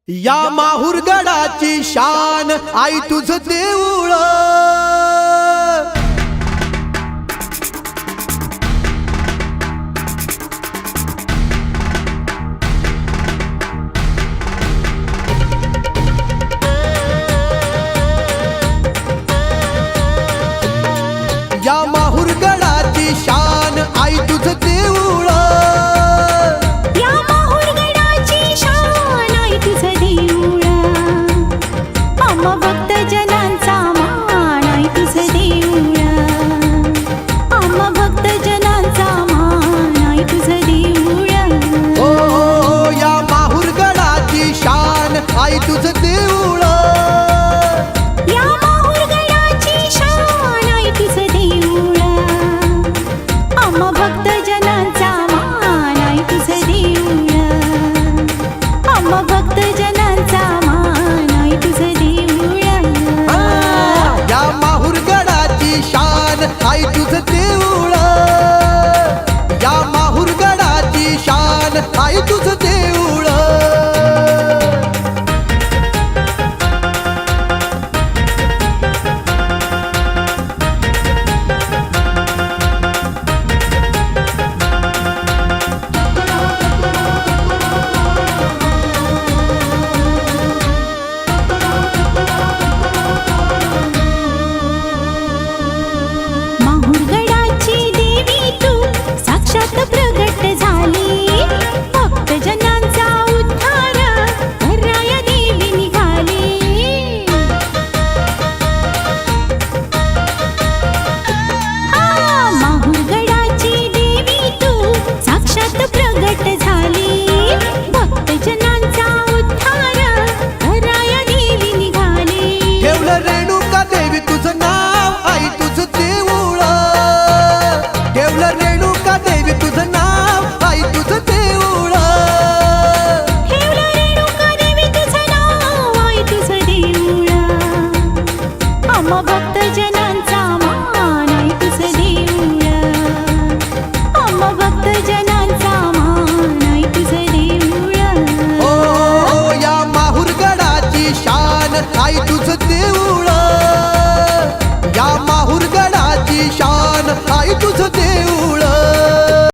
या माहुरगडाची शान आई तुझं देऊळ। या माहुरगडाची शान आई तुझं देऊळ। या माहुरगडाची शान आई तुझं देऊळ। आम्हा भक्त जनांचा मान आई तुझं देऊळ। आम्हा भक्त जनांचा मान आई तुझं देऊळ। ओ या माहुरगडाची शान आई तुझं देऊळ। या माहुरगडाची शान आई तुझं देऊळ। आम्हा भक्त जनांचा मान आई तुझं देऊळ। आम्हा भक्त जनांचा मान आई तुझं देऊळ। या माहुरगडाची शान आई तुझं देऊळ। या माहुरगडाची शान आई तुझं देऊळ। माहुरगडाची देवी तू साक्षात प्रगट झाली। भक्त जनांचा उद्धार कराया देवी निघाली। माहुरगडाची देवी तू साक्षात प्रगट झाली। भक्त जनांचा उद्धार कराया देवी निघाली। ठेवलं रेणुका देवी तुझं नाव आई तुझं देऊळ। ठेवलं रेणुका देवी तुझं नाव आई तुझं देऊळ। ठेवलं रेणुका देवी तुझं नाव आई तुझं देऊळ। आम्हा भक्त जनांचा मान आई तुझं देऊळ। आम्हा भक्त जनांचा मान आई तुझं देऊळ। ओ या माहुरगडाची शान आई तुझं